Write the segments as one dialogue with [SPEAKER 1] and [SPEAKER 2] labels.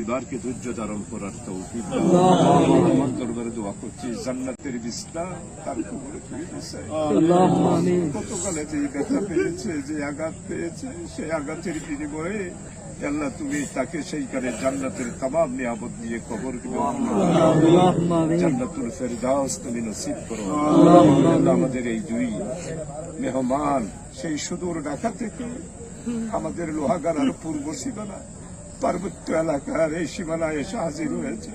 [SPEAKER 1] পরিবারকে ধৈর্য ধারণ করার তৌফিক দাও। আমার দরবারে দোয়া করছি জান্নাতের বিছনা তার কবরে তুলে দিছে। গতকালে যে ব্যথা পেয়েছে, যে আঘাত পেয়েছে, সেই আঘাতের বিনিময়ে আল্লাহ তুমি তাকে সেইখানে জান্নাতের তামাম নিয়ামত দিয়ে কবর জান্নাতুল ফেরদাউস তুমি নসিব করো। আমাদের এই দুই মেহমান সেই সুদূর ঢাকা থেকে আমাদের লোহাগাড়ার পূর্ব সীমানা পার্বত্য এলাকার এই সীমানায় এসে হাজির হয়েছে,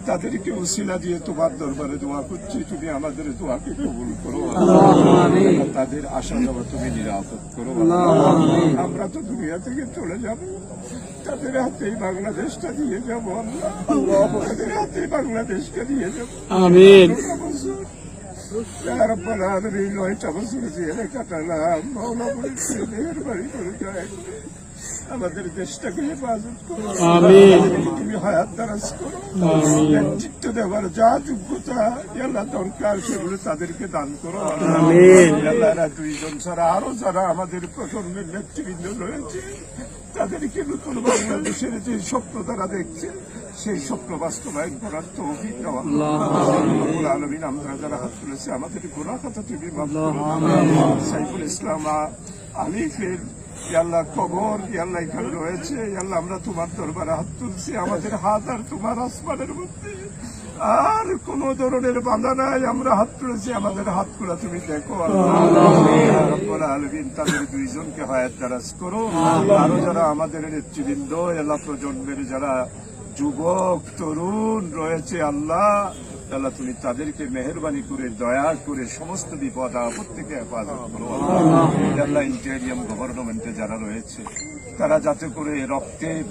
[SPEAKER 1] তাদেরকে উসিলা দিয়ে তোমার দরবারে দোয়া করছি, তুমি আমাদের দোয়াকে কবুল করো। তাদের আসা যাওয়া তুমি নিরাপদ করো। আমরা তো দুনিয়া থেকে চলে যাব, তাদের হাতেই বাংলাদেশটা দিয়ে যাবো। আমরা তাদের হাতেই বাংলাদেশকে দিয়ে যাবো। আমিন। 9টা বছর জেলে কাটালাম, মাওলা বলেছে মেহেরবানি করে যায় আমাদের দেশটাকে হেফাজত করো, তুমি হায়াত দারাজ করো, নেতৃত্ব দেওয়ার যা যোগ্যতা আল্লাহ দরকার সেগুলো তাদেরকে দান করো। আল্লাহ দুইজন ছাড়া আরো যারা আমাদের প্রজন্মের নেতৃবৃন্দ রয়েছে তাদেরকে নতুন বাংলাদেশের যে স্বপ্ন তারা দেখছে সেই স্বপ্ন বাস্তবায়ন করার তৌফিক দেওয়া। রব্বুল আলামিন আমরা যারা হাত তুলেছে আমাদের গুনাহ খাতা তুমি মাফ করো। সাইফুল ইসলাম আলিফের আল্লাহ কবর আল্লাহ এখানে রয়েছে, আল্লাহ আমরা তোমার দরবারে হাত তুলছি, আমাদের হাত আর তোমার আসমানের মধ্যে আর কোন ধরনের বাধা নাই, আমরা হাত তুলেছি, আমাদের হাতগুলা তুমি দেখো। রব্বুল আলামিন তাদের দুইজনকে হায়াত দারাজ করো। আরো যারা আমাদের নেতৃবৃন্দ আল্লাহ প্রজন্মের যারা যুবক তরুণ রয়েছে আল্লাহ আল্লাহ তুমি তাদেরকে মেহেরবানি করে দয়া করে সমস্ত বিপদ আপদ থেকে হেফাজত করো। আল্লাহ ইন্টেরিয়াম গভর্নমেন্টে যারা রয়েছে তারা যাতে করে রক্তের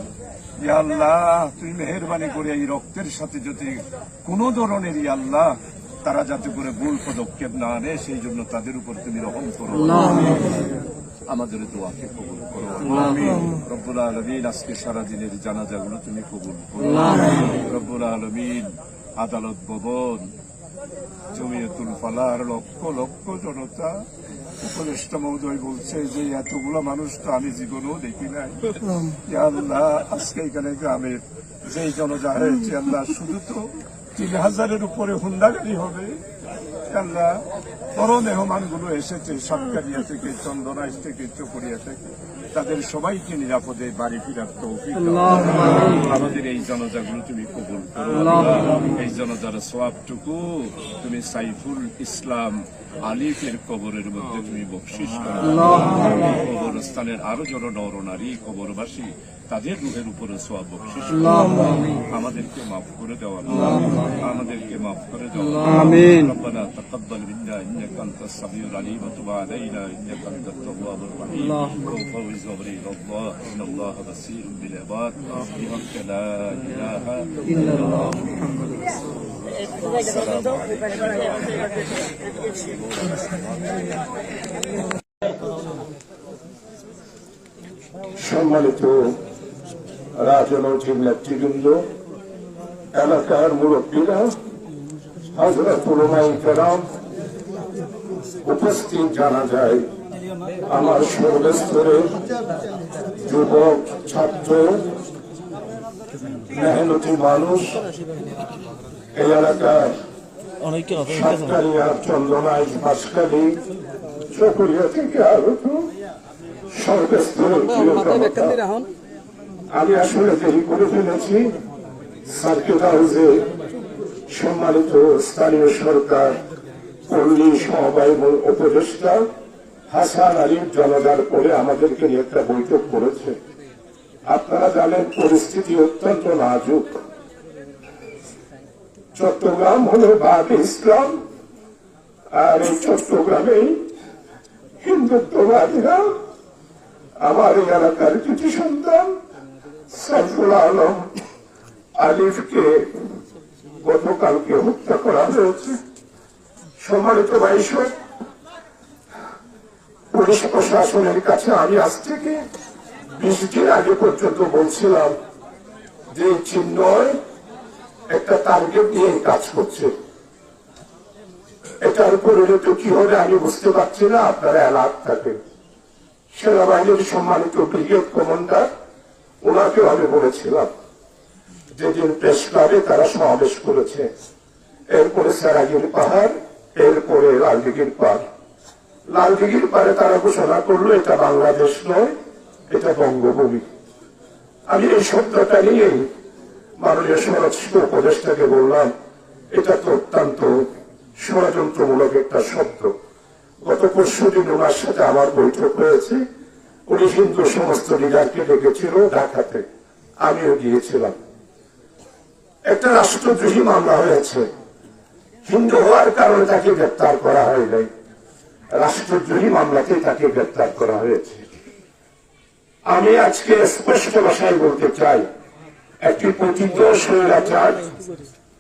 [SPEAKER 1] আল্লাহ তুমি মেহেরবানি করে এই রক্তের সাথে যদি কোন ধরনের আল্লাহ তারা যাতে করে ভুল পদক্ষেপ না আনে সেই জন্য তাদের উপর তুমি রহম করো। আমাদের দোয়াকে কবুল করো। রব্বুল আলামিন আজকে সারাদিনের জানাজাগুলো তুমি কবুল করো। রব্বুল আলামিন আদালত ভবন জমিয়তুল ফালাহর লক্ষ লক্ষ জনতা উপদেষ্টা মহোদয় বলছে যে এতগুলো মানুষ তো আমি জীবনেও দেখি নাই। আল্লাহ আজকে এখানে গ্রামের যে জনতা হয়েছে আল্লাহ শুধু তো 3000-এর উপরে হুন্ডাগাড়ি হবে। আল্লাহ বড় মেহমানগুলো এসেছে সাতকারিয়া থেকে, চন্দনাইশ থেকে, চকরিয়া থেকে, তাদের সবাইকে নিরাপদে বাড়ি ফেরার তৌফিক দাও। আমাদের এই জনজাগুলো তুমি কবুল করো। এই জনজার সওয়াবটুকু তুমি সাইফুল ইসলাম আলিফের কবরের মধ্যে তুমি বকশিশ করো। কবরস্থানের আরো জন নরনারী কবরবাসী তাদের রুহের উপরে সওয়াব বকশিশ করো। আমাদেরকে মাফ করে দেওয়া, আমাদেরকে মাফ করে দেওয়া। আমিন। রব্বানা তাকাব্বাল মিন্না ইন্নাকা আনতাস সামিউল আলিম ওয়া তুব আলাইনা ইন্নাকা আনতাত তাওয়াবুর রহিম। وفوز أمري إلى الله إن الله بصير بالعباد بحق لا إله إلا الله محمد رسول
[SPEAKER 2] সম্মানিত রাজনৈতিক নেতৃবৃন্দ, এলাকার মুরব্বীরা, হযরতুল উলামায়ে কেরাম, উপস্থিত জানা যায় আমার সর্বস্তরের যুবক, ছাত্র, মেহনতি মানুষ, এই এলাকার সাতকারিয়া, চন্দনাইশ, বাঁশখালী, চকরিয়া থেকে আগত সর্বস্তরের প্রিয় জনতা, আমি আসলে দেরি করে ফেলেছি। সার্কিট হাউসে সম্মানিত স্থানীয় সরকার পল্লী সমবায় উপদেষ্টা হাসান আলী জনতার পরে আমাদেরকে নিয়ে একটা বৈঠক করেছে। আপনারা জানেন পরিস্থিতি অত্যন্ত নাজুক। চট্টগ্রাম হলো বাদ ইসলাম, আর এই চট্টগ্রামেই হিন্দুত্ববাদীরা আমার এই এলাকার কিছু সন্তান সাইফুল আলম আলিফকে গতকালকে হত্যা করা হয়েছে। সম্মানিত ভাইসব, পুলিশ প্রশাসনের কাছে আমি আজ থেকে 20 দিন আগে পর্যন্ত বলছিলাম যে চিহ্নয় একটা টার্গেট নিয়ে কাজ করছে। এটার পরিণত কি হবে আমি বুঝতে পারছি না, আপনারা অ্যালার্ট থাকেন। সেনাবাহিনীর সম্মানিত ব্রিগেড কমান্ডার ওনাকেও আমি বলেছিলাম যেদিন প্রেস ক্লাবে তারা সমাবেশ করেছে, এরপরে সেরাগির পাহাড়, এরপরে লালদিঘির পাড়। লালদিঘির পাড়ে তারা ঘোষণা করলো এটা বাংলাদেশ নয়, এটা বঙ্গভূমি। আমি এই শব্দটা নিয়েই মাননীয় স্বরাষ্ট্র উপদেষ্টাকে বললাম, এটা তো অত্যন্ত ষড়যন্ত্রমূলক একটা শব্দ। গত পরশুদিন ওনার সাথে আমার বৈঠক হয়েছে, উনি হিন্দু সমস্ত লিডারকে ডেকেছিল ঢাকাতে, আমিও গিয়েছিলাম। একটা রাষ্ট্রদ্রোহী মামলা হয়েছে, হিন্দু হওয়ার কারণে তাকে গ্রেপ্তার করা হয় নাই, রাষ্ট্রদ্রোহী মামলাতে তাকে গ্রেপ্তার করা হয়েছে। আমি আজকে স্পষ্ট ভাষায় বলতে চাই, একটি পতিত স্বৈরাচার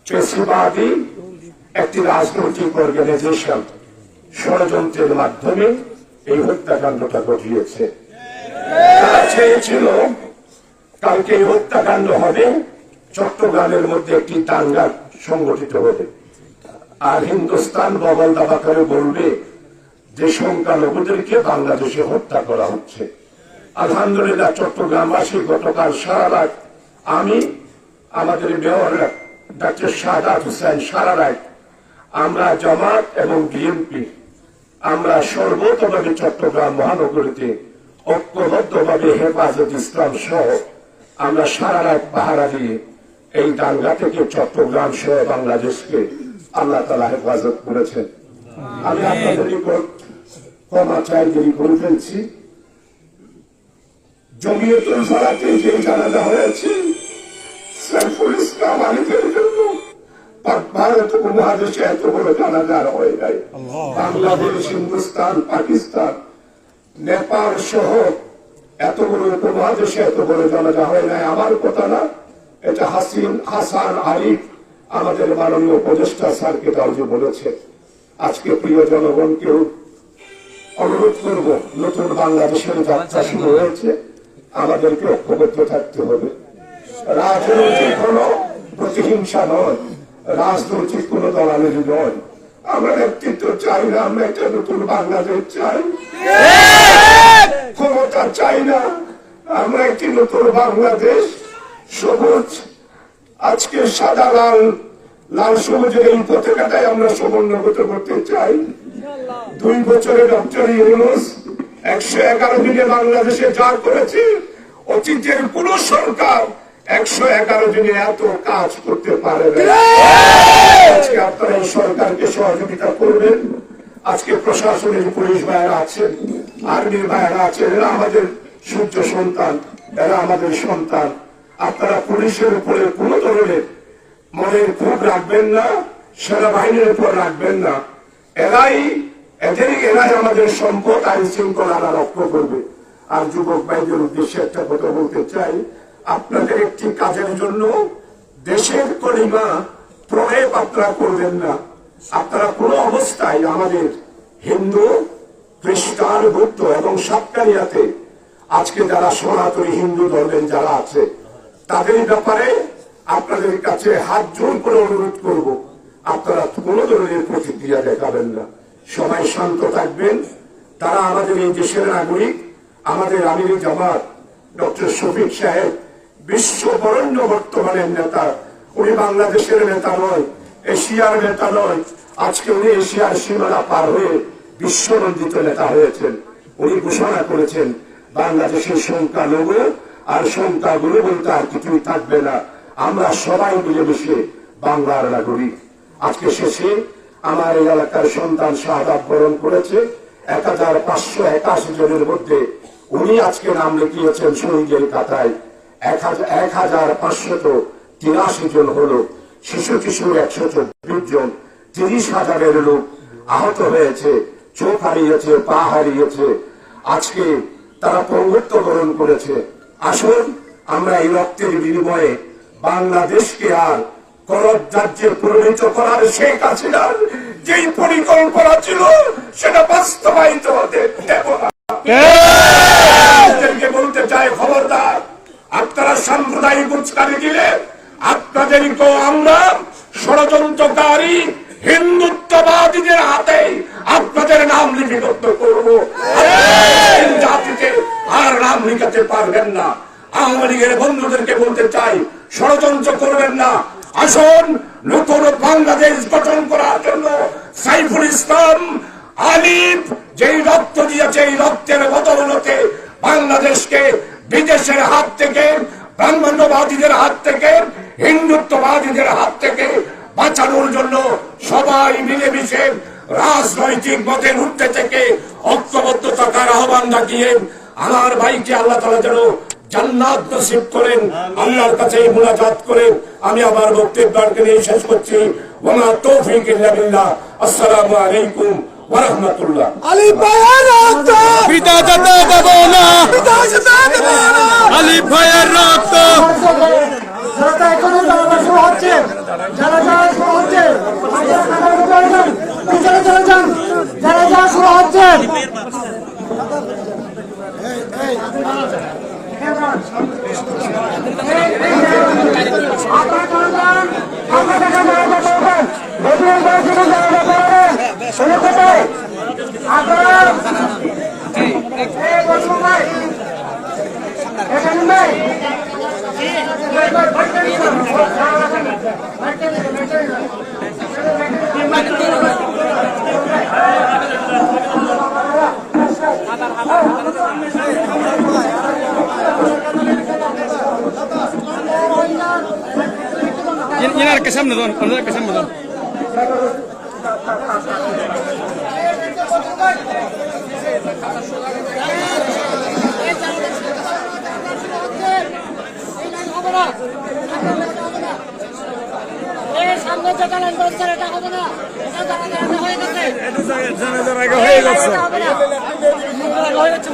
[SPEAKER 2] পেশিবাদী একটি রাজনৈতিক অর্গানাইজেশন ষড়যন্ত্রের মাধ্যমে এই হত্যাকাণ্ডটা ঘটিয়েছে। তারা চেয়েছিল কালকে এই হত্যাকাণ্ড হবে, চট্টগ্রামের মধ্যে একটি দাঙ্গা সংগঠিত হবে, আর হিন্দুস্তান বগল দাবা করে বলবে যে সংখ্যালঘুদেরকে বাংলাদেশে হত্যা করা হচ্ছে। আলহামদুলিল্লাহ চট্টগ্রামবাসী গতকাল সারা রাত, আমি, আমাদের মেয়র ডাক্তার শাহাদাত হোসেন, সারা রাত আমরা জামাত এবং বিএনপি আমরা সর্বতভাবে চট্টগ্রাম মহানগরীতে ঐক্যবদ্ধভাবে হেফাজত ইসলাম সহ আমরা সারা রাত পাহারা দিয়ে এই দাঙ্গা থেকে চট্টগ্রাম সহ বাংলাদেশকে আল্লাহ তাআলা হেফাজত করেছেন। আমি আপনাদের নিকট ক্ষমা চাই, দেরি করে ফেলছি। জমিয়তুল ফালাকে যে জানাজা হয়েছে সাইফুল ইসলাম আলীদের জন্য ভারত উপমহাদেশে এত বড় জানাজা হয় নাই। বাংলাদেশ, হিন্দুস্তান, পাকিস্তান, নেপাল সহ এত বড় উপমহাদেশে এত বড় জানাজা হয় নাই। আমার কথা না, এটা হাসান আরিফ আমাদের মাননীয় উপদেষ্টা স্যারকে তাও বলেছে। আজকে প্রিয় জনগণকেও অনুরোধ করব, নতুন বাংলাদেশের যাত্রা শুরু হয়েছে, আমাদেরকে ঐক্যবদ্ধ থাকতে হবে। রাজনৈতিক কোন প্রতিহিংসা নয়, রাজনৈতিক কোন দলাদলি নয়। আমরা নেতৃত্ব চাই না, আমরা একটা নতুন বাংলাদেশ চাই, ক্ষমতা চাই না, আমরা একটি নতুন বাংলাদেশ। সবুজ, আজকে সাদা লাল, লাল সবুজের এই পতাকাটাই আমরা সমুন্নত করতে চাই। 2 বছরে ডক্টর ইউনূস 111 দিনে বাংলাদেশে যা করেছে, অতীতের কোন সরকার 111 দিনে এত কাজ করতে পারে না। আজকে আপনারা এই সরকারকে সহযোগিতা করবেন। আজকে প্রশাসনের পুলিশ ভাইয়েরা আছেন, আর্মির ভাইয়েরা আছেন, এরা আমাদের সূর্য সন্তান, এরা আমাদের সন্তান। আপনারা পুলিশের উপরে কোন ধরনের মনের ক্ষোভ রাখবেন না, সেনাবাহিনীর উপর রাখবেন না। এরাই আমাদের সম্পদ, আইন শৃঙ্খলা রক্ষা করবে। আর যুবক ভাইদের উদ্দেশ্যে একটা কথা বলতে চাই, আপনাদের একটি কাজের জন্য দেশের কলিমা প্রয়োগ আপনারা করবেন না। আপনারা কোন অবস্থায় আমাদের হিন্দু, খ্রিস্টান, বৌদ্ধ এবং সাতকানিয়াতে আজকে যারা সনাতনী হিন্দু ধর্মের যারা আছে, তাদের ব্যাপারে আপনাদের কাছে হাত জোর করে অনুরোধ করব, আপনারা কোন ধরনের প্রতিক্রিয়া দেখাবেন না, সবাই শান্ত থাকবেন। তারা আমাদের এই দেশের নাগরিক। আমাদের আমির জামাত ডক্টর শফিক সাহেব বিশ্ব বরেণ্য বর্তমানের নেতা, উনি বাংলাদেশের নেতা নয়, এশিয়ার নেতা নয়, আজকে উনি এশিয়ার সীমানা পার হয়ে বিশ্বনন্দিত নেতা হয়েছেন। উনি ঘোষণা করেছেন বাংলাদেশের সংখ্যালঘু আর সংখ্যাগুলো বলতে আর কিছুই থাকবে না, আমরা সবাই মিলেমিশে বাংলার নাগরিক। আজকে শেষে আমার এই এলাকার সন্তান শাহাদাত বরণ করেছে 1581 জনের মধ্যে উনি আজকে নাম লিখিয়েছেন শহীদের খাতায়। 1583 জন হলো শিশু কিশোর, 124 জন, 30,000-এর লোক আহত হয়েছে, চোখ হারিয়েছে, পা হারিয়েছে, আজকে তারা পঙ্গুত্ব বরণ করেছে। আসুন আমরা এই রক্তের বিনিময়ে বাংলাদেশকে আর করদ রাজ্যে পরিণত করার শেখ হাসিনার যেই পরিকল্পনা ছিল সেটা বাস্তবায়িত হতে দেব না। বলতে চাই, খবরদার, আপনারা সাম্প্রদায়িক উস্কানি দিলে আপনাদেরকেও আমরা ষড়যন্ত্রকারী হিন্দুত্ববাদীদের হাতে আপনাদের নাম লিপিবদ্ধ করবো। জাতিতে আর নাম লিখাতে পারবেন না। আওয়ামী লীগের বন্ধুদেরকে বলতে চাই, ষড়যন্ত্র করবেন না। আসুন নতুন বাংলাদেশ গঠন করার জন্য সাইফুল ইসলাম আলিফ যেই রক্ত দিয়েছে, এই রক্তের বদৌলতে বাংলাদেশকে বিদেশের হাত থেকে, ব্রাহ্মণ্যবাদীদের হাত থেকে, হিন্দুত্ববাদীদের হাত থেকে বাঁচানোর জন্য সবাই মিলেমিশে রাজনৈতিক মতের ঊর্ধ্বে থেকে ঐক্যবদ্ধ থাকার আহ্বান রাখিয়ে আমার ভাইকে আল্লাহ তাআলা যেন জান্নাত নসিব করেন, আল্লাহর কাছে মুনাজাত করে আমি আমার বক্তব্যকে নিয়ে শেষ করছি। ওয়া মা তৌফিক ইল্লা বিল্লাহ। আসসালামু আলাইকুম ওয়া রাহমাতুল্লাহ।
[SPEAKER 3] আলিফ ভাইয়ের রক্ত
[SPEAKER 4] পিতা যেতে দেব না,
[SPEAKER 3] পিতা যেতে দেব না।
[SPEAKER 4] আলিফ ভাইয়ের রক্ত।
[SPEAKER 3] যারা এখনো জানাজা শুরু হচ্ছে, জানাজা শুরু হচ্ছে, পিছনে চলে যান, জানাজা শুরু হচ্ছে।
[SPEAKER 4] Llenar que সামনে দন, আমরা কে সামনে দন।
[SPEAKER 5] সামনে যেটা লাইন করছে এটা হবে না, এটা জানা হয়ে গেছে,
[SPEAKER 4] জানা আগে হয়ে গেছে।
[SPEAKER 5] হয়ে গেছে।